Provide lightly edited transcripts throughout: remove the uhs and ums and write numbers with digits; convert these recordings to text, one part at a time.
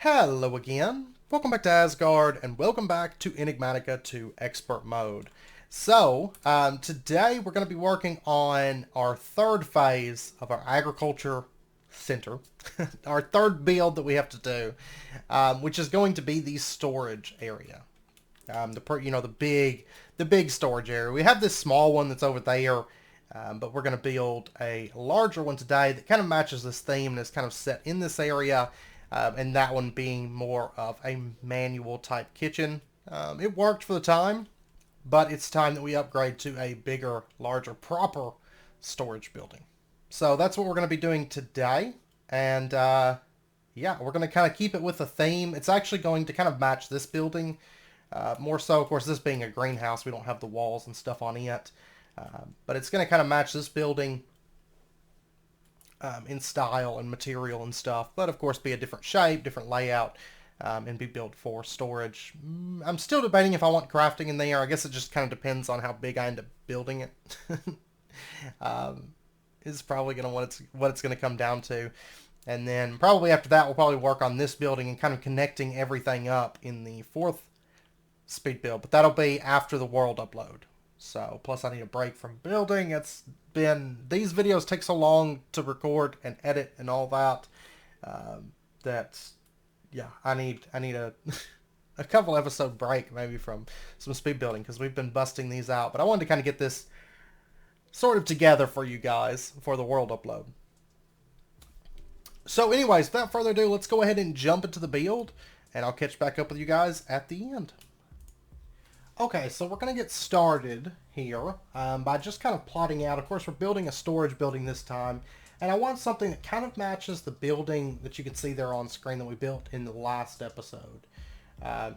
Hello again. Welcome back to Asgard, and welcome back to Enigmatica to Expert Mode. Today we're going to be working on our third phase of our agriculture center, our third build that we have to do, which is going to be the storage area. The big storage area. We have this small one that's over there, but we're going to build a larger one today that kind of matches this theme and is kind of set in this area. And that one being more of a manual type kitchen. It worked for the time, but it's time that we upgrade to a bigger, larger, proper storage building. So that's what we're going to be doing today. And yeah, we're going to kind of keep it with the theme. It's actually going to kind of match this building. More so, of course, this being a greenhouse, we don't have the walls and stuff on it. But it's going to kind of match this building. In style and material and stuff, but of course be a different shape, different layout, and be built for storage. I'm still debating if I want crafting in there. I guess it just kind of depends on how big I end up building it. Is probably going to what it's going to come down to. And then probably after that, we'll probably work on this building and kind of connecting everything up in the fourth speed build, but that'll be after the world upload. So, plus I need a break from building. These videos take so long to record and edit and all that, yeah, I need a, a couple episode break maybe from some speed building because we've been busting these out. But I wanted to kind of get this sort of together for you guys for the world upload. So anyways, without further ado, let's go ahead and jump into the build and I'll catch back up with you guys at the end. Okay, so we're going to get started here by just kind of plotting out. Of course, we're building a storage building this time, and I want something that kind of matches the building that you can see there on screen that we built in the last episode.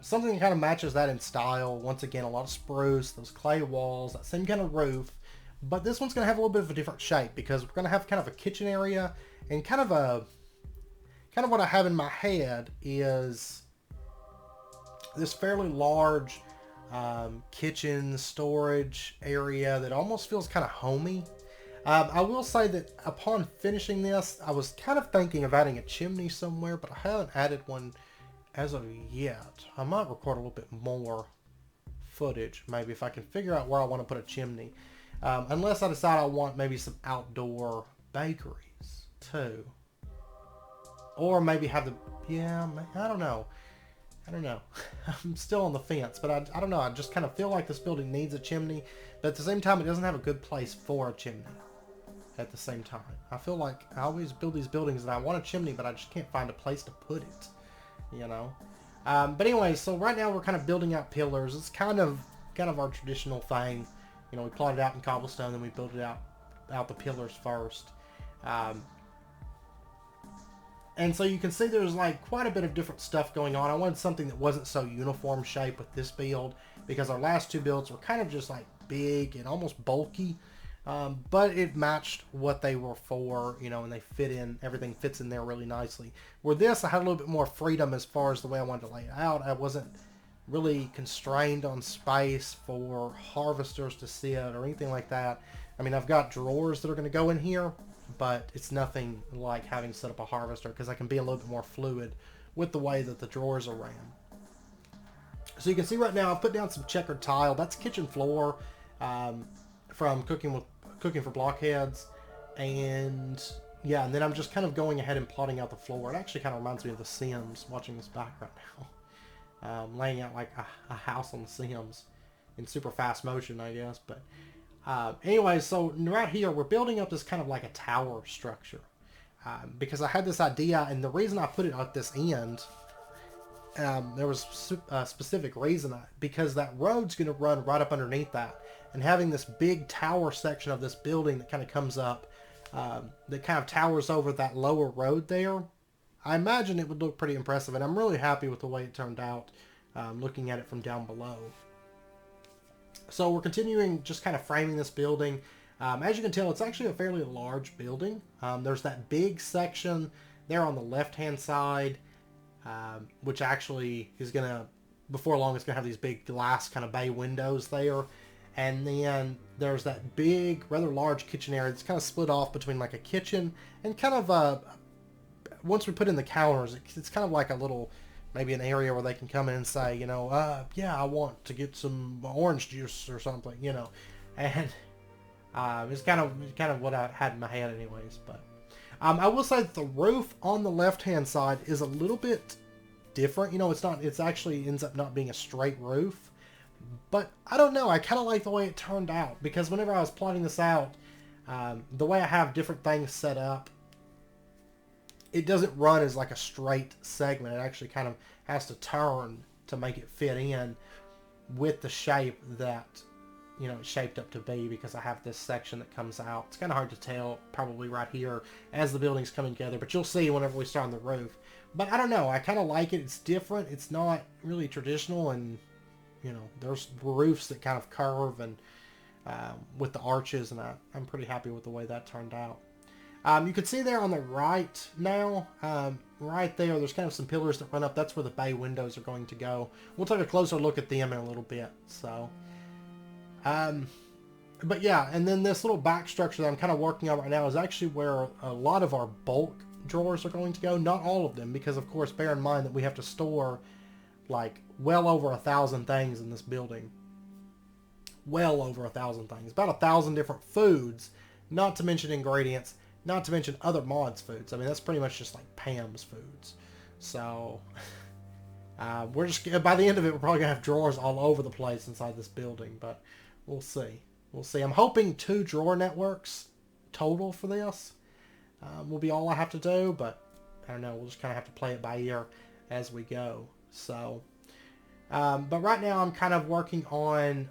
Something that kind of matches that in style. Once again, a lot of spruce, those clay walls, that same kind of roof, but this one's going to have a little bit of a different shape because we're going to have kind of a kitchen area and kind of what I have in my head is this fairly large kitchen storage area that almost feels kind of homey. I will say that upon finishing this, I was kind of thinking of adding a chimney somewhere, but I haven't added one as of yet. I might record a little bit more footage, maybe if I can figure out where I want to put a chimney. Unless I decide I want maybe some outdoor bakeries too. Or maybe have I don't know. I'm still on the fence, but I don't know. I just kind of feel like this building needs a chimney, but at the same time, it doesn't have a good place for a chimney at the same time. I feel like I always build these buildings and I want a chimney, but I just can't find a place to put it, you know? But anyway, so right now we're kind of building out pillars. It's kind of our traditional thing. You know, we plotted out in cobblestone, then we built it out the pillars first. And so you can see there's like quite a bit of different stuff going on. I wanted something that wasn't so uniform shape with this build because our last two builds were kind of just like big and almost bulky. But it matched what they were for, you know, and they fit in, everything fits in there really nicely. Where this, I had a little bit more freedom as far as the way I wanted to lay it out. I wasn't really constrained on space for harvesters to sit or anything like that. I mean, I've got drawers that are going to go in here, but it's nothing like having set up a harvester because I can be a little bit more fluid with the way that the drawers are ran. So you can see right now I've put down some checkered tile. That's kitchen floor from cooking for blockheads. And yeah, and then I'm just kind of going ahead and plotting out the floor. It actually kind of reminds me of The Sims, watching this back right now. Laying out like a house on The Sims in super fast motion, I guess, but anyway, so right here, we're building up this kind of like a tower structure. Because I had this idea, and the reason I put it at this end, there was a specific reason. Because that road's going to run right up underneath that. And having this big tower section of this building that kind of comes up, that kind of towers over that lower road there, I imagine it would look pretty impressive. And I'm really happy with the way it turned out, looking at it from down below. So we're continuing just kind of framing this building. As you can tell, it's actually a fairly large building. There's that big section there on the left-hand side, which actually is going to, before long, it's going to have these big glass kind of bay windows there. And then there's that big, rather large kitchen area that's kind of split off between like a kitchen and kind of once we put in the counters, it's kind of like a little, maybe an area where they can come in and say, you know, yeah, I want to get some orange juice or something, you know, and it's kind of what I had in my head, anyways. But I will say that the roof on the left-hand side is a little bit different. You know, it's not. It's actually ends up not being a straight roof. But I don't know. I kind of like the way it turned out, because whenever I was plotting this out, the way I have different things set up, it doesn't run as like a straight segment. It actually kind of has to turn to make it fit in with the shape that, you know, it's shaped up to be, because I have this section that comes out. It's kind of hard to tell probably right here as the building's coming together, but you'll see whenever we start on the roof. But I don't know. I kind of like it. It's different. It's not really traditional, and you know, there's roofs that kind of curve and with the arches, and I'm pretty happy with the way that turned out. You can see there on the right now, right there's kind of some pillars that run up. That's where the bay windows are going to go. We'll take a closer look at them in a little bit. So, but yeah, and then this little back structure that I'm kind of working on right now is actually where a lot of our bulk drawers are going to go. Not all of them, because of course, bear in mind that we have to store like well over 1,000 things in this building. Well over 1,000 things. About 1,000 different foods, not to mention ingredients, not to mention other mods' foods. I mean, that's pretty much just like Pam's foods. So, we're just, by the end of it, we're probably going to have drawers all over the place inside this building, but we'll see. We'll see. I'm hoping 2 drawer networks total for this will be all I have to do, but I don't know. We'll just kind of have to play it by ear as we go. So, but right now I'm kind of working on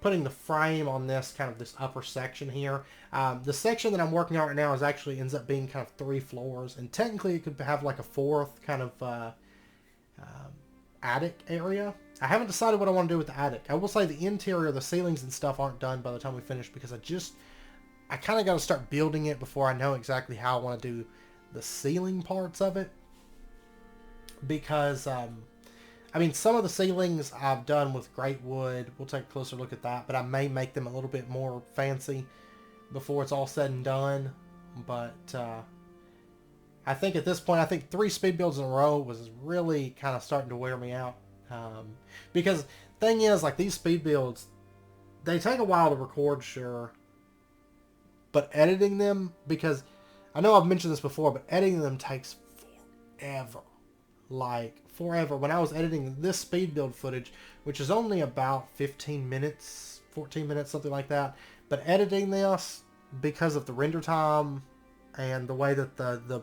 putting the frame on this upper section here. The section that I'm working on right now actually ends up being kind of 3 floors, and technically it could have like a 4th kind of attic area. I haven't decided what I want to do with the attic. I will say the interior, the ceilings and stuff aren't done by the time we finish, because I kind of got to start building it before I know exactly how I want to do the ceiling parts of it. Because, I mean, some of the ceilings I've done with great wood. We'll take a closer look at that, but I may make them a little bit more fancy before it's all said and done. But I think at this point, I think 3 speed builds in a row was really kind of starting to wear me out. Because thing is, like, these speed builds, they take a while to record, sure, but editing them, because I know I've mentioned this before, but editing them takes forever. Like, forever. When I was editing this speed build footage, which is only about 15 minutes, 14 minutes, something like that, but editing this, because of the render time and the way that the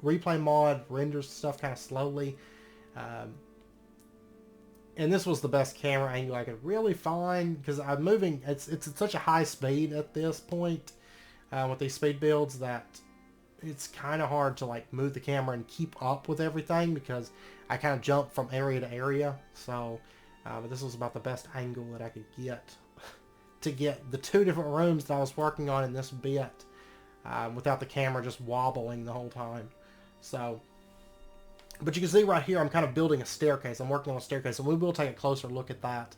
replay mod renders stuff kind of slowly, and this was the best camera angle I could really find, because I'm moving, it's at such a high speed at this point with these speed builds that it's kind of hard to like move the camera and keep up with everything, because I kind of jump from area to area. So, but this was about the best angle that I could get to get the 2 different rooms that I was working on in this bit without the camera just wobbling the whole time. So, but you can see right here, I'm kind of building a staircase. I'm working on a staircase, and we will take a closer look at that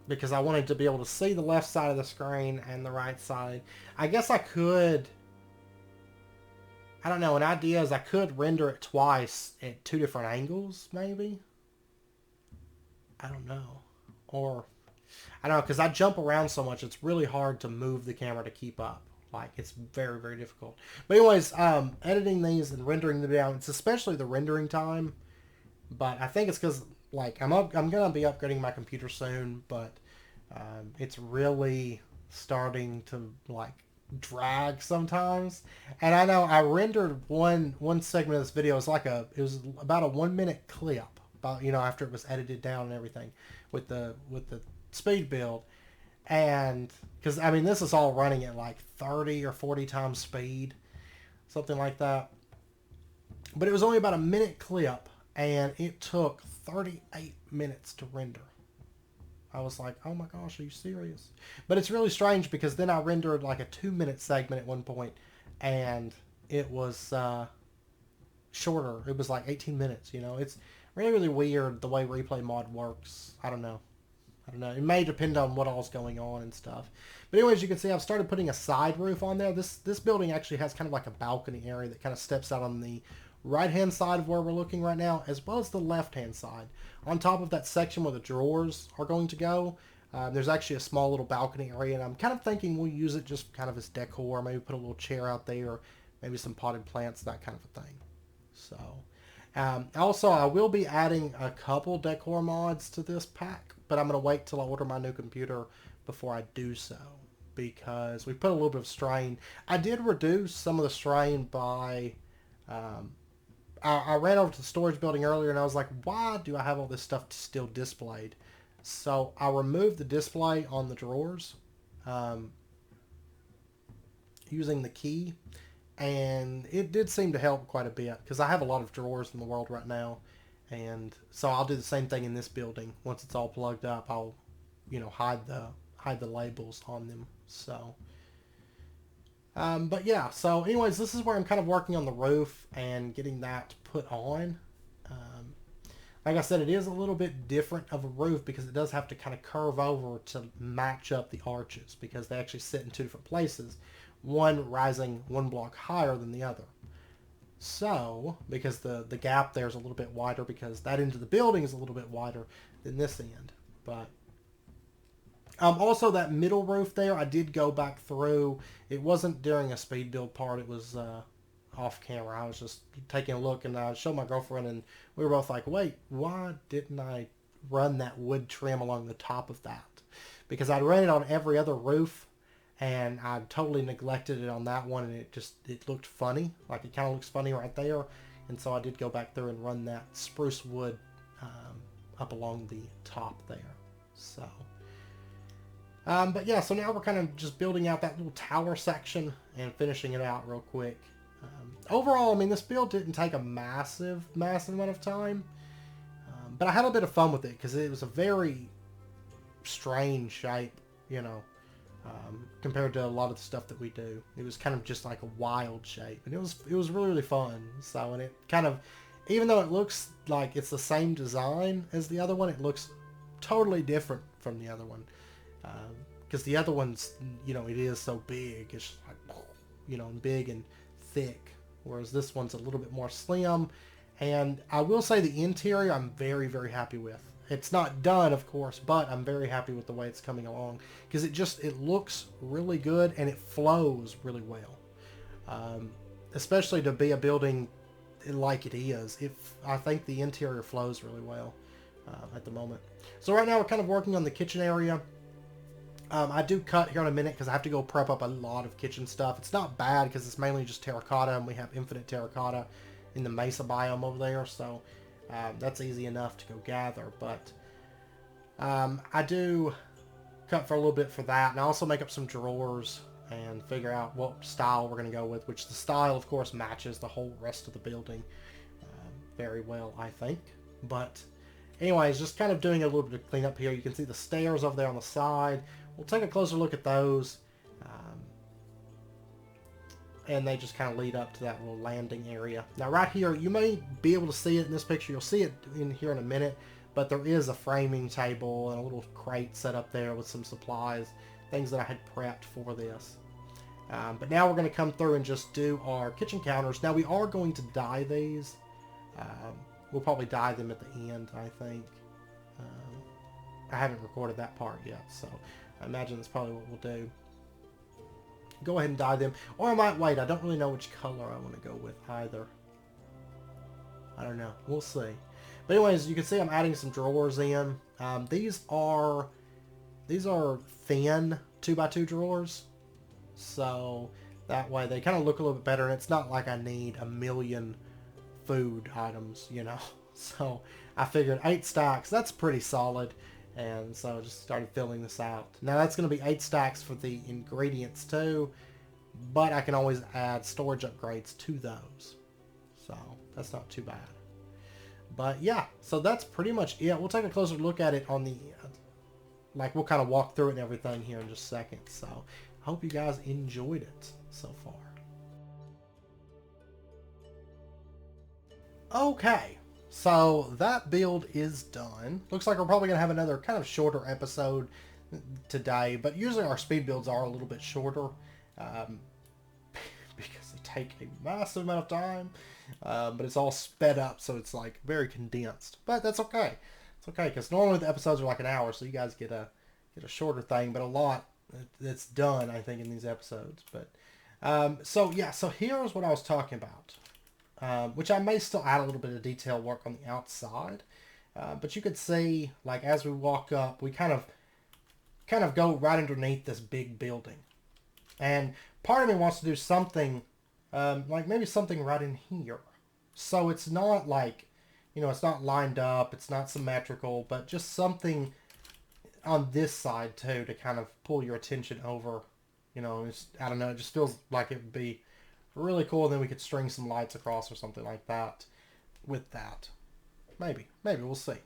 because I wanted to be able to see the left side of the screen and the right side. I guess I could, I don't know, an idea is I could render it twice at 2 different angles, maybe? I don't know. Or, I don't know, because I jump around so much, it's really hard to move the camera to keep up. Like, it's very, very difficult. But anyways, editing these and rendering them down, it's especially the rendering time. But I think it's because, like, I'm going to be upgrading my computer soon, but it's really starting to, like, drag sometimes. And I know I rendered one segment of this video. It was about a 1-minute clip, about, you know, after it was edited down and everything with the speed build. And because I mean, this is all running at like 30 or 40 times speed, something like that. But it was only about a minute clip, and it took 38 minutes to render. I was like, oh my gosh, are you serious? But it's really strange, because then I rendered like a 2-minute segment at one point, and it was shorter. It was like 18 minutes, you know. It's really, really weird the way replay mod works. I don't know. I don't know. It may depend on what all's going on and stuff. But anyways, you can see I've started putting a side roof on there. This building actually has kind of like a balcony area that kind of steps out on the right-hand side of where we're looking right now, as well as the left-hand side. On top of that section where the drawers are going to go, there's actually a small little balcony area, and I'm kind of thinking we'll use it just kind of as decor. Maybe put a little chair out there, maybe some potted plants, that kind of a thing. So, also, I will be adding a couple decor mods to this pack, but I'm going to wait till I order my new computer before I do so, because we put a little bit of strain. I did reduce some of the strain by... I ran over to the storage building earlier, and I was like, why do I have all this stuff still displayed? So I removed the display on the drawers using the key, and it did seem to help quite a bit, because I have a lot of drawers in the world right now, and so I'll do the same thing in this building. Once it's all plugged up, I'll, you know, hide the labels on them. So but yeah, so anyways, this is where I'm kind of working on the roof and getting that put on. Like I said, it is a little bit different of a roof because it does have to kind of curve over to match up the arches, because they actually sit in two different places, one rising one block higher than the other. So, because the gap there is a little bit wider, because that end of the building is a little bit wider than this end. But also that middle roof there, I did go back through. It wasn't during a speed build part. It was off camera. I was just taking a look, and I showed my girlfriend, and we were both like, wait, why didn't I run that wood trim along the top of that? Because I'd run it on every other roof, and I totally neglected it on that one, and it looked funny. Like, it kind of looks funny right there. And so I did go back through and run that spruce wood up along the top there. So... but yeah, so now we're kind of just building out that little tower section and finishing it out real quick. Overall, I mean, this build didn't take a massive amount of time. But I had a bit of fun with it because it was a very strange shape, you know, compared to a lot of the stuff that we do. It was kind of just like a wild shape, and it was really fun. So, and it kind of, even though it looks like it's the same design as the other one, it looks totally different from the other one. Because the other one's, you know, it is so big. It's just like, you know, big and thick. Whereas this one's a little bit more slim. And I will say the interior I'm very, very happy with. It's not done, of course, but I'm very happy with the way it's coming along. Because it looks really good, and it flows really well. Especially to be a building like it is. I think the interior flows really well at the moment. So right now we're kind of working on the kitchen area. I do cut here in a minute because I have to go prep up a lot of kitchen stuff. It's not bad because it's mainly just terracotta, and we have infinite terracotta in the mesa biome over there, so that's easy enough to go gather. But I do cut for a little bit for that, and I also make up some drawers and figure out what style we're going to go with, which the style, of course, matches the whole rest of the building very well, I think. But anyways, just kind of doing a little bit of cleanup here. You can see the stairs over there on the side. We'll take a closer look at those. And they just kind of lead up to that little landing area. Now right here, you may be able to see it in this picture. You'll see it in here in a minute. But there is a framing table and a little crate set up there with some supplies. Things that I had prepped for this. But now we're going to come through and just do our kitchen counters. Now we are going to dye these. We'll probably dye them at the end, I think. I haven't recorded that part yet, so I imagine that's probably what we'll do. Go ahead and dye them. Or I might wait. I don't really know which color I want to go with either. I don't know. We'll see. But anyways, you can see I'm adding some drawers in. These are thin 2x2 drawers. So that way they kind of look a little bit better. And it's not like I need a million food items, you know. So I figured 8 stacks, that's pretty solid. And so I just started filling this out. Now that's going to be 8 stacks for the ingredients too, but I can always add storage upgrades to those. So that's not too bad. But yeah, so that's pretty much it. We'll take a closer look at it on the, we'll kind of walk through it and everything here in just a second. So I hope you guys enjoyed it so far. Okay, So that build is done. Looks like we're probably going to have another kind of shorter episode today, but usually our speed builds are a little bit shorter um, because they take a massive amount of time, but it's all sped up, so it's like very condensed. But that's okay. It's okay because normally the episodes are like an hour, so you guys get a shorter thing, but a lot that's done, I think, in these episodes. But so yeah, so here's what I was talking about. Which I may still add a little bit of detail work on the outside. But you could see, like, as we walk up, we kind of go right underneath this big building. And part of me wants to do something, like maybe something right in here. So it's not like, it's not lined up, it's not symmetrical, but just something on this side too to kind of pull your attention over. I don't know, it just feels like it would be really cool. And then we could string some lights across or something like that with that. Maybe we'll see.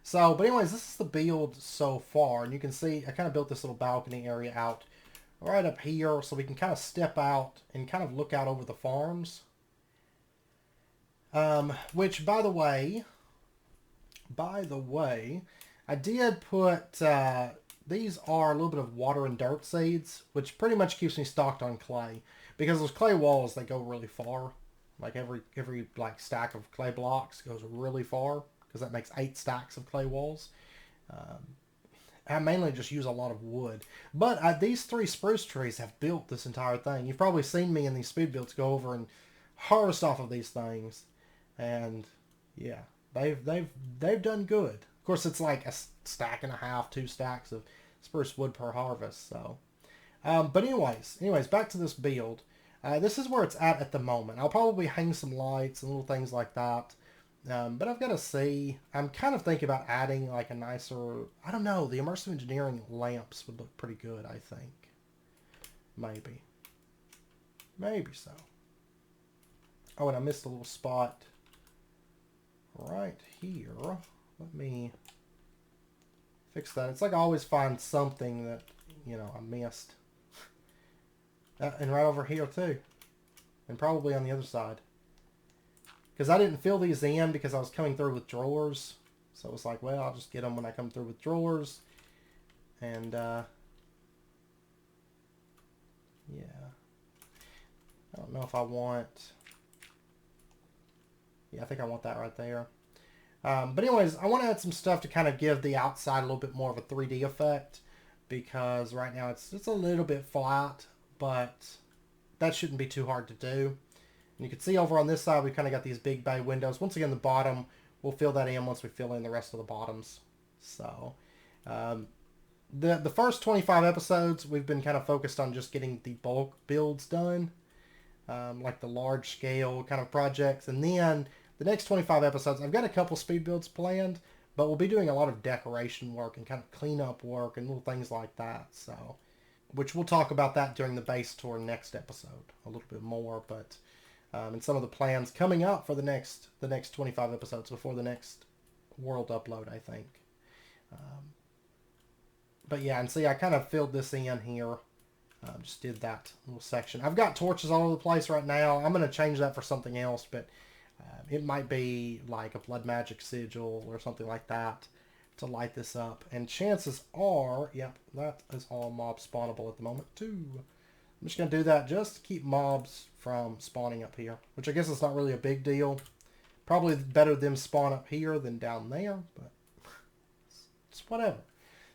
So, but anyways, this is the build so far, and you can see I kind of built this little balcony area out right up here, so we can kind of step out and kind of look out over the farms. Which, by the way, I did put these are a little bit of water and dirt seeds, which pretty much keeps me stocked on clay. Because those clay walls, they go really far. Like every like stack of clay blocks goes really far, because that makes 8 stacks of clay walls. I mainly just use a lot of wood. But these 3 spruce trees have built this entire thing. You've probably seen me in these speed builds go over and harvest off of these things. And yeah, they've done good. Of course, it's like a stack and a half, 2 stacks of spruce wood per harvest. So, but anyways, back to this build. This is where it's at the moment. I'll probably hang some lights and little things like that. But I've got to see. I'm kind of thinking about adding like a nicer, I don't know, the immersive engineering lamps would look pretty good, I think. Maybe so. Oh, and I missed a little spot right here. Let me fix that. It's like I always find something that, I missed. And right over here too. And probably on the other side. Because I didn't fill these in because I was coming through with drawers. So it was like, well, I'll just get them when I come through with drawers. And, yeah. I don't know if I want... Yeah, I think I want that right there. But anyways, I want to add some stuff to kind of give the outside a little bit more of a 3D effect. Because right now it's a little bit flat. But that shouldn't be too hard to do. And you can see over on this side, we've kind of got these big bay windows. Once again, the bottom, we'll fill that in once we fill in the rest of the bottoms. So, the first 25 episodes, we've been kind of focused on just getting the bulk builds done. Like the large scale kind of projects. And then the next 25 episodes, I've got a couple speed builds planned. But we'll be doing a lot of decoration work and kind of cleanup work and little things like that. So, which we'll talk about that during the base tour next episode a little bit more. But... and some of the plans coming up for the next 25 episodes before the next world upload, I think. But yeah, and see, I kind of filled this in here. Just did that little section. I've got torches all over the place right now. I'm going to change that for something else, but it might be like a blood magic sigil or something like that to light this up. And chances are, yep, that is all mob spawnable at the moment too. I'm just going to do that just to keep mobs from spawning up here, which I guess is not really a big deal. Probably better them spawn up here than down there, but it's whatever.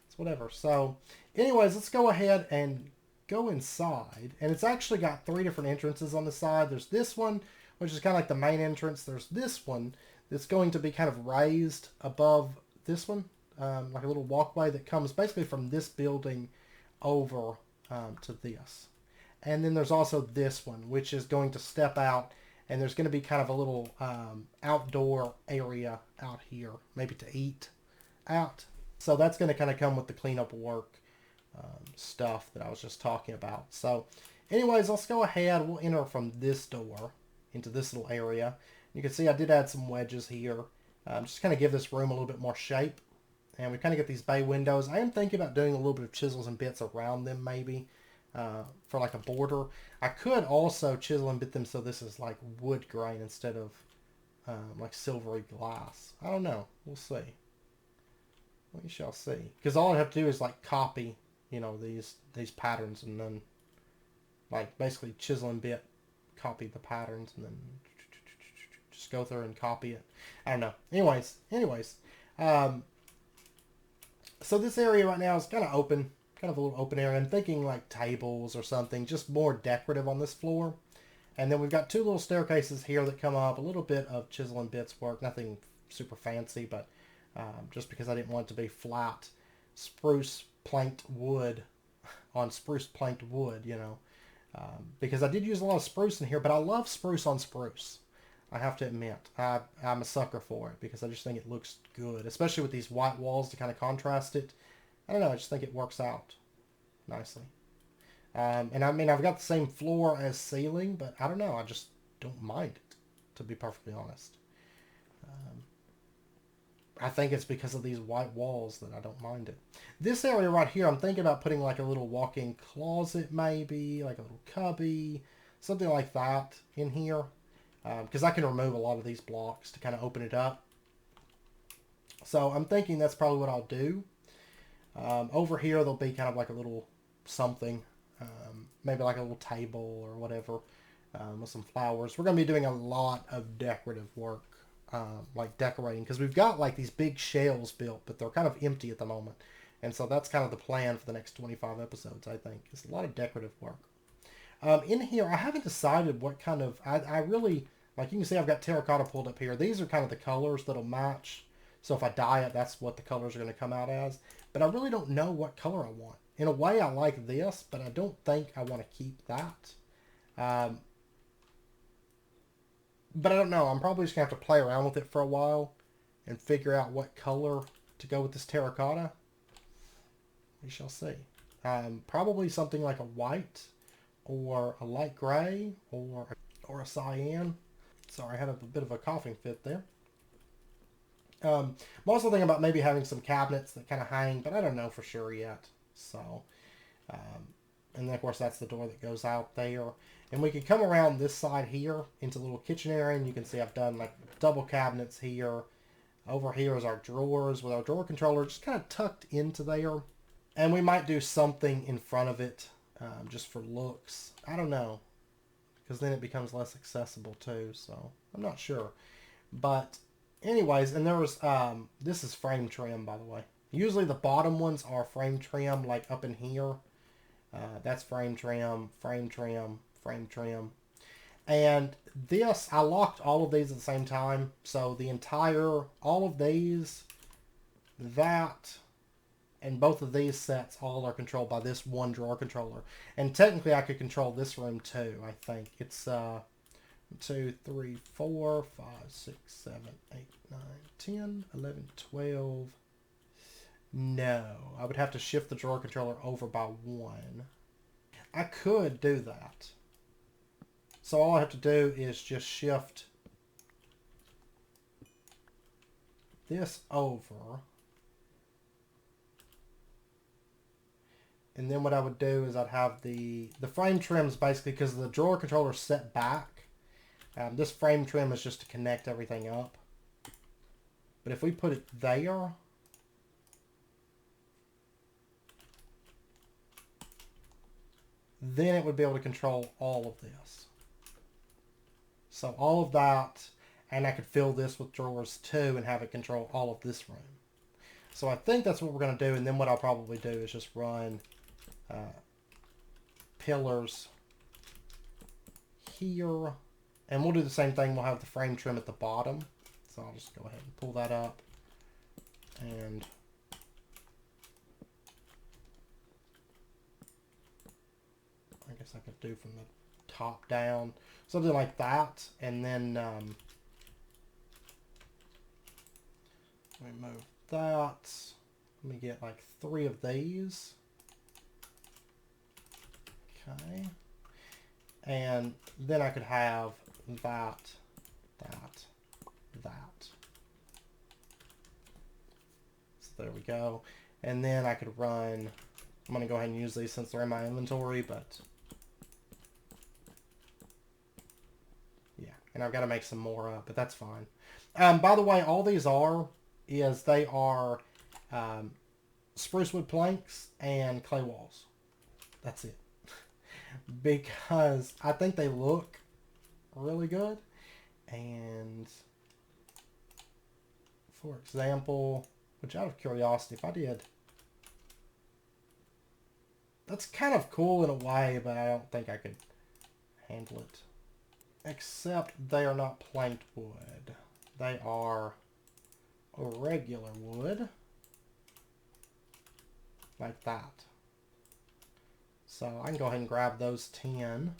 It's whatever. So, anyways, let's go ahead and go inside. And it's actually got 3 different entrances on the side. There's this one, which is kind of like the main entrance. There's this one that's going to be kind of raised above this one, like a little walkway that comes basically from this building over to this. And then there's also this one, which is going to step out, and there's going to be kind of a little outdoor area out here, maybe to eat out. So that's going to kind of come with the cleanup work stuff that I was just talking about. So anyways, let's go ahead. We'll enter from this door into this little area. You can see I did add some wedges here, just kind of give this room a little bit more shape. And we kind of get these bay windows. I am thinking about doing a little bit of chisels and bits around them, maybe. For like a border. I could also chisel and bit them so this is like wood grain instead of like silvery glass. I don't know. We'll see. We shall see. Because all I have to do is like copy, you know, these patterns, and then like basically chisel and bit, copy the patterns, and then just go through and copy it. I don't know. Anyways, so this area right now is kind of open, kind of a little open area. I'm thinking like tables or something, just more decorative on this floor. And then we've got two little staircases here that come up, a little bit of chisel and bits work, nothing super fancy, but just because I didn't want it to be flat spruce planked wood on spruce planked wood, you know. Because I did use a lot of spruce in here, but I love spruce on spruce. I have to admit, I'm a sucker for it because I just think it looks good, especially with these white walls to kind of contrast it. I don't know, I just think it works out nicely. And I mean, I've got the same floor as ceiling, but I don't know, I just don't mind it, to be perfectly honest. I think it's because of these white walls that I don't mind it. This area right here, I'm thinking about putting like a little walk-in closet maybe, like a little cubby, something like that in here. Because I can remove a lot of these blocks to kind of open it up. So I'm thinking that's probably what I'll do. Over here, there'll be kind of like a little something, maybe like a little table or whatever, with some flowers. We're going to be doing a lot of decorative work, like decorating, because we've got like these big shells built, but they're kind of empty at the moment. And so that's kind of the plan for the next 25 episodes, I think. It's a lot of decorative work. In here, I haven't decided what kind of... I really... Like you can see I've got terracotta pulled up here. These are kind of the colors that'll match. So if I dye it, that's what the colors are going to come out as. But I really don't know what color I want. In a way, I like this, but I don't think I want to keep that. But I don't know. I'm probably just going to have to play around with it for a while and figure out what color to go with this terracotta. We shall see. Probably something like a white or a light gray or a cyan. Sorry, I had a bit of a coughing fit there. I'm also thinking about maybe having some cabinets that kind of hang, but I don't know for sure yet. So, and then of course that's the door that goes out there. And we can come around this side here into the little kitchen area, and you can see I've done like double cabinets here. Over here is our drawers with our drawer controller just kind of tucked into there. And we might do something in front of it just for looks. I don't know. Because then it becomes less accessible too, so I'm not sure. But anyways, and there was, this is frame trim, by the way. Usually the bottom ones are frame trim, like up in here. That's frame trim, frame trim, frame trim. And this, I locked all of these at the same time. So the entire, all of these, that, and both of these sets all are controlled by this one drawer controller. And technically I could control this room too, I think. It's 2, 3, 4, 5, 6, 7, 8, 9, 10, 11, 12. No, I would have to shift the drawer controller over by 1. I could do that. So all I have to do is just shift this over. And then what I would do is I'd have the frame trims basically because the drawer controller is set back. This frame trim is just to connect everything up. But if we put it there, then it would be able to control all of this. So all of that, and I could fill this with drawers too and have it control all of this room. So I think that's what we're going to do, and then what I'll probably do is just run pillars here, and we'll do the same thing. We'll have the frame trim at the bottom, so I'll just go ahead and pull that up, and I guess I could do from the top down, something like that, and then let me move that. Let me get like 3 of these. Okay. And then I could have that. So there we go. And then I could run, I'm going to go ahead and use these since they're in my inventory, but yeah, And I've got to make some more up, but that's fine. By the way, all these they are spruce wood planks and clay walls. That's it. Because I think they look really good. And for example, which out of curiosity, if I did, that's kind of cool in a way, but I don't think I could handle it. Except they are not planked wood. They are regular wood. Like that. So I can go ahead and grab those 10.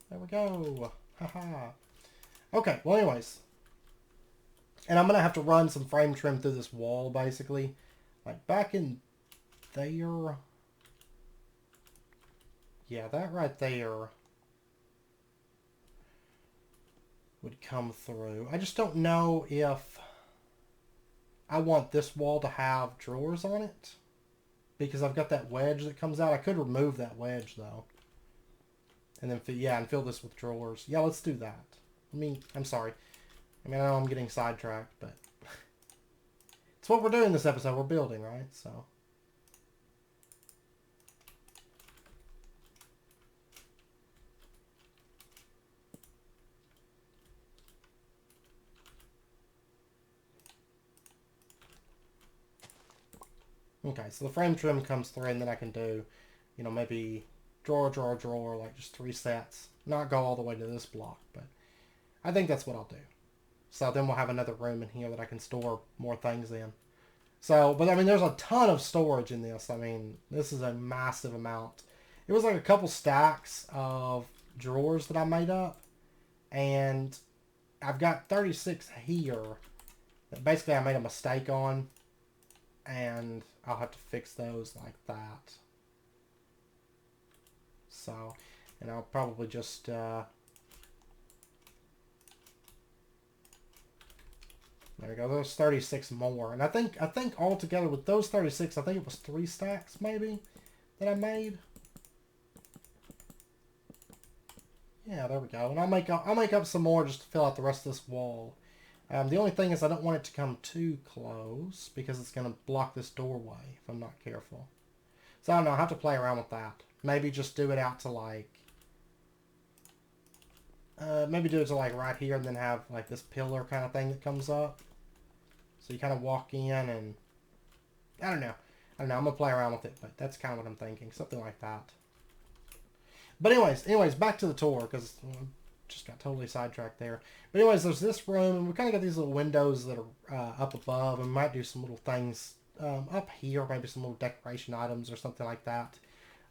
There we go. Haha. Okay, well anyways. And I'm going to have to run some frame trim through this wall, basically. Like back in there. Yeah, that right there would come through. I just don't know if I want this wall to have drawers on it. Because I've got that wedge that comes out. I could remove that wedge, though. And then, yeah, and fill this with drawers. Yeah, let's do that. I'm sorry. I know I'm getting sidetracked, but it's what we're doing this episode. We're building, right? So. Okay, so the frame trim comes through, and then I can do, maybe drawer, drawer, drawer, like just 3 sets. Not go all the way to this block, but I think that's what I'll do. So then we'll have another room in here that I can store more things in. So, but there's a ton of storage in this. This is a massive amount. It was like a couple stacks of drawers that I made up. And I've got 36 here that basically I made a mistake on. And I'll have to fix those like that. So, and I'll probably just... there we go. There's 36 more. And I think all together with those 36, I think it was 3 stacks maybe that I made. Yeah, there we go. And I'll make up some more just to fill out the rest of this wall. The only thing is I don't want it to come too close because it's going to block this doorway if I'm not careful. So I don't know. I'll have to play around with that. Maybe just do it out to like... maybe do it to like right here and then have like this pillar kind of thing that comes up. So you kind of walk in and... I don't know. I'm going to play around with it, but that's kind of what I'm thinking. Something like that. But anyways, back to the tour because I just got totally sidetracked there. But anyways, there's this room and we kind of got these little windows that are up above and we might do some little things up here, maybe some little decoration items or something like that.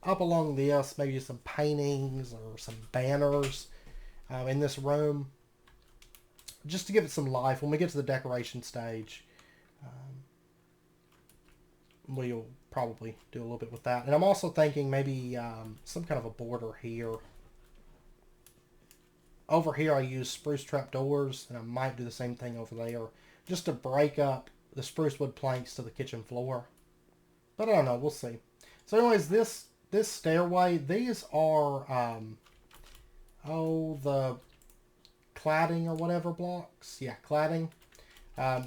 Up along this, maybe some paintings or some banners in this room. Just to give it some life. When we get to the decoration stage, we'll probably do a little bit with that. And I'm also thinking maybe some kind of a border here. Over here I use spruce trapdoors, and I might do the same thing over there. Just to break up the spruce wood planks to the kitchen floor. But I don't know, we'll see. So anyways, this stairway, these are, the cladding or whatever blocks. Yeah, cladding.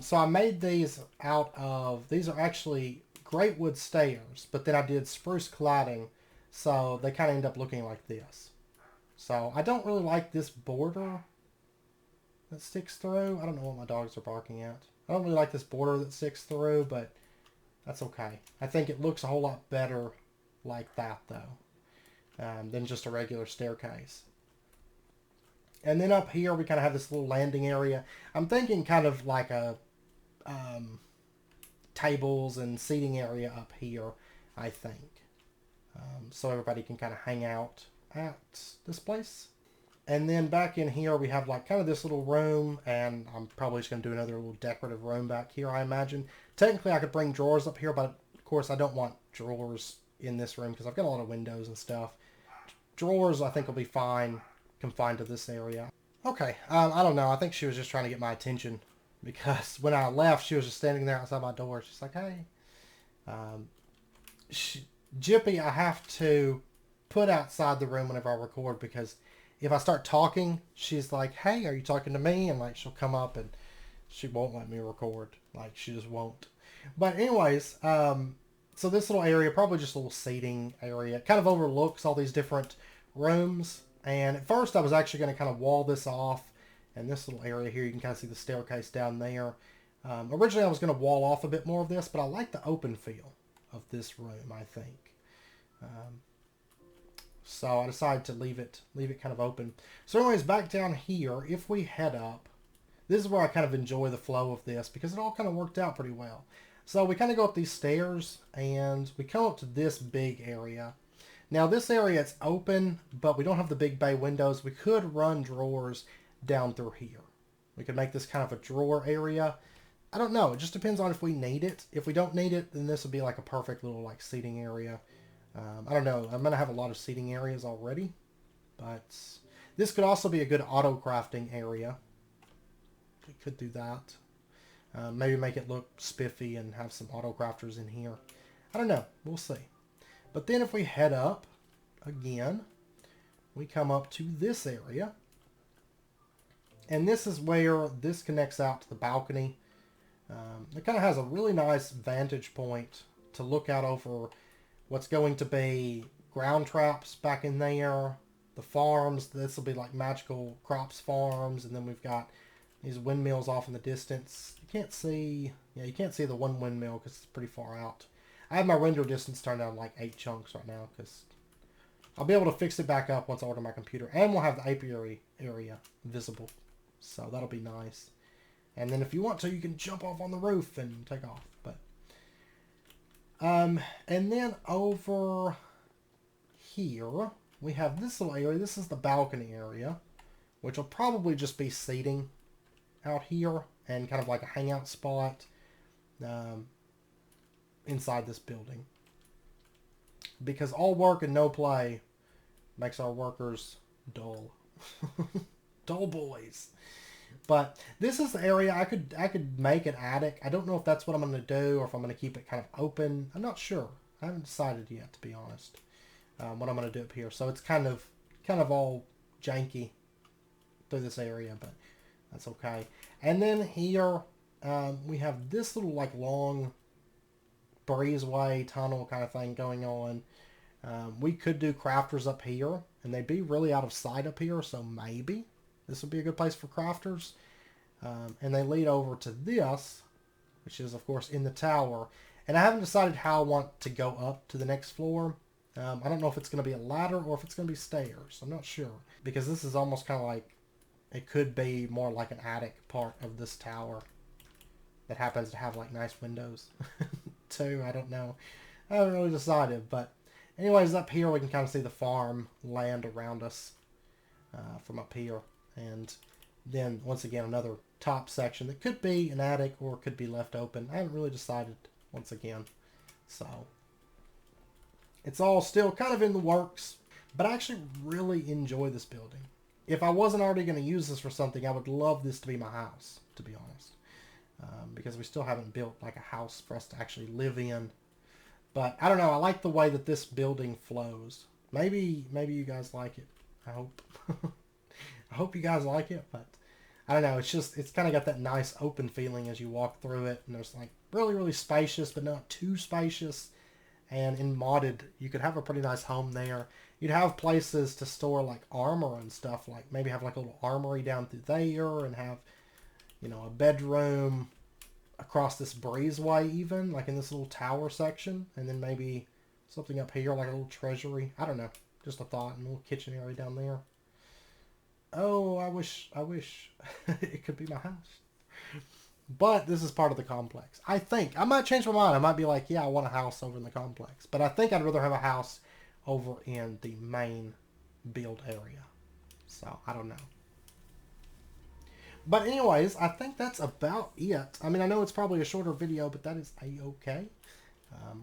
So I made these out of, these are actually great wood stairs, but then I did spruce cladding, so they kind of end up looking like this. So I don't really like this border that sticks through. I don't know what my dogs are barking at. I don't really like this border that sticks through, but that's okay. I think it looks a whole lot better like that, though, than just a regular staircase. And then up here, we kind of have this little landing area. I'm thinking kind of like a tables and seating area up here, I think. So everybody can kind of hang out at this place. And then back in here, we have like kind of this little room, and I'm probably just going to do another little decorative room back here, I imagine. Technically, I could bring drawers up here, but of course, I don't want drawers in this room because I've got a lot of windows and stuff. Drawers, I think, will be fine confined to this area. Okay, I don't know. I think she was just trying to get my attention because when I left, she was just standing there outside my door. She's like, hey. Jippy, I have to put outside the room whenever I record because if I start talking, she's like, hey, are you talking to me? And like she'll come up and she won't let me record. Like she just won't. But anyways, so this little area, probably just a little seating area, kind of overlooks all these different rooms. And at first I was actually going to kind of wall this off. And this little area here, you can kind of see the staircase down there. Originally I was going to wall off a bit more of this, but I like the open feel of this room, I think. So I decided to leave it kind of open. So anyways, back down here, if we head up, this is where I kind of enjoy the flow of this because it all kind of worked out pretty well. So we kind of go up these stairs and we come up to this big area. Now this area, it's open, but we don't have the big bay windows. We could run drawers down through here. We could make this kind of a drawer area. I don't know. It just depends on if we need it. If we don't need it, then this would be like a perfect little like seating area. I don't know. I'm going to have a lot of seating areas already, but this could also be a good auto crafting area. We could do that. Maybe make it look spiffy and have some auto crafters in here. I don't know. We'll see. But then if we head up again, we come up to this area. And this is where this connects out to the balcony. It kind of has a really nice vantage point to look out over what's going to be ground traps back in there, the farms. This will be like Magical Crops farms, and then we've got these windmills off in the distance. You can't see, you can't see the one windmill because it's pretty far out. I have my render distance turned down to like 8 chunks right now because I'll be able to fix it back up once I order my computer, and we'll have the apiary area visible, so that'll be nice. And then if you want to, you can jump off on the roof and take off. But and then over here, we have this little area. This is the balcony area, which will probably just be seating out here and kind of like a hangout spot inside this building. Because all work and no play makes our workers dull. Dull boys. But this is the area I could make an attic. I don't know if that's what I'm going to do or if I'm going to keep it kind of open. I'm not sure. I haven't decided yet, to be honest, what I'm going to do up here. So it's kind of all janky through this area, but that's okay. And then here we have this little like long breezeway tunnel kind of thing going on. We could do crafters up here, and they'd be really out of sight up here, so maybe this would be a good place for crafters. And they lead over to this, which is, of course, in the tower. And I haven't decided how I want to go up to the next floor. I don't know if it's going to be a ladder or if it's going to be stairs. I'm not sure. Because this is almost kind of like, it could be more like an attic part of this tower that happens to have like nice windows too. I don't know. I haven't really decided. But anyways, up here we can kind of see the farm land around us from up here. And then once again another top section that could be an attic or could be left open. I haven't really decided once again. So it's all still kind of in the works. But I actually really enjoy this building. If I wasn't already going to use this for something, I would love this to be my house, to be honest. Because we still haven't built like a house for us to actually live in. But I don't know. I like the way that this building flows. Maybe you guys like it. I hope. I hope you guys like it, but I don't know. It's kind of got that nice open feeling as you walk through it. And there's like really, really spacious, but not too spacious. And in modded, you could have a pretty nice home there. You'd have places to store like armor and stuff. Like maybe have like a little armory down through there and have, a bedroom across this breezeway even, like in this little tower section. And then maybe something up here, like a little treasury. I don't know. Just a thought. And a little kitchen area down there. Oh, I wish it could be my house. But this is part of the complex. I think. I might change my mind. I might be like, yeah, I want a house over in the complex. But I think I'd rather have a house over in the main build area. So, I don't know. But anyways, I think that's about it. I mean, I know it's probably a shorter video, but that is a-okay.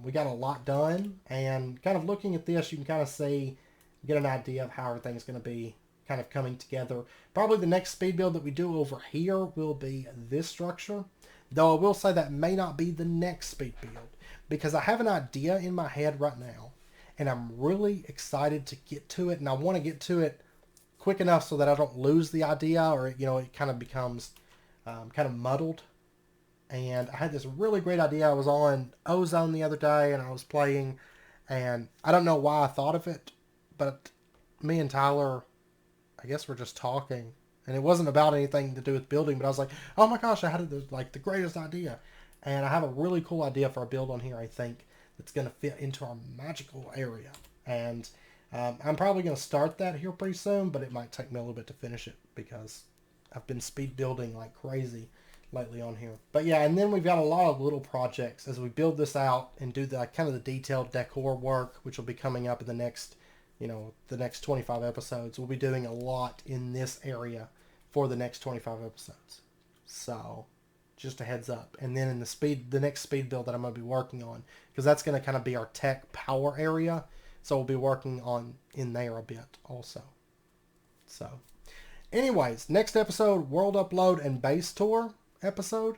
We got a lot done. And kind of looking at this, you can kind of see, get an idea of how everything's going to be kind of coming together. Probably the next speed build that we do over here will be this structure. Though I will say that may not be the next speed build. Because I have an idea in my head right now. And I'm really excited to get to it. And I want to get to it quick enough so that I don't lose the idea, or it kind of becomes kind of muddled. And I had this really great idea. I was on Ozone the other day and I was playing, and I don't know why I thought of it, but me and Tyler, I guess we're just talking, and it wasn't about anything to do with building, but I was like, oh my gosh, I had the greatest idea. And I have a really cool idea for a build on here, I think, that's going to fit into our magical area. And I'm probably going to start that here pretty soon, but it might take me a little bit to finish it because I've been speed building like crazy lately on here. But yeah, and then we've got a lot of little projects as we build this out and do the kind of the detailed decor work, which will be coming up in the next, the next 25 episodes. We'll be doing a lot in this area for the next 25 episodes. So just a heads up. And then in the next speed build that I'm going to be working on, because that's going to kind of be our tech power area. So we'll be working on in there a bit also. So anyways, next episode, World Upload and Base Tour episode.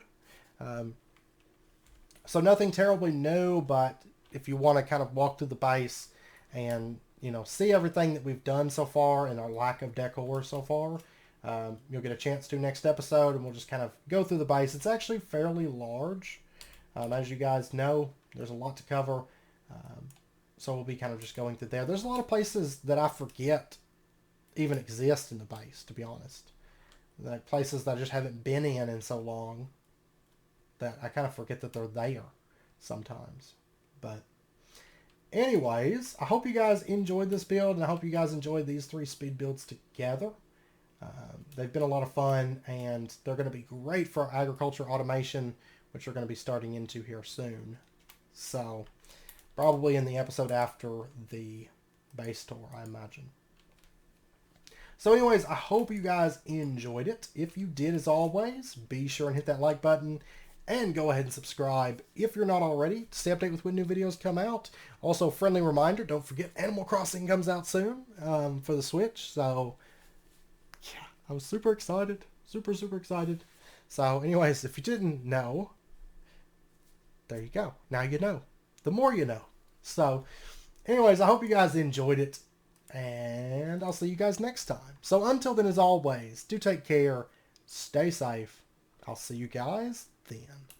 So nothing terribly new, but if you want to kind of walk through the base and see everything that we've done so far and our lack of decor so far, you'll get a chance to next episode, and we'll just kind of go through the base. It's actually fairly large, as you guys know. There's a lot to cover, so we'll be kind of just going through there. There's a lot of places that I forget even exist in the base, to be honest. Like places that I just haven't been in so long that I kind of forget that they're there sometimes. But anyways, I hope you guys enjoyed this build, and I hope you guys enjoyed these 3 speed builds together. They've been a lot of fun, and they're going to be great for our agriculture automation, which we're going to be starting into here soon. So probably in the episode after the base tour, I imagine. So anyways, I hope you guys enjoyed it. If you did, as always, be sure and hit that like button and go ahead and subscribe if you're not already to stay updated with when new videos come out. Also, friendly reminder, don't forget Animal Crossing comes out soon for the Switch. So yeah, I was super excited. Super excited. So anyways, if you didn't know, there you go. Now you know. The more you know. So anyways, I hope you guys enjoyed it, and I'll see you guys next time. So until then, as always, do take care, stay safe. I'll see you guys then.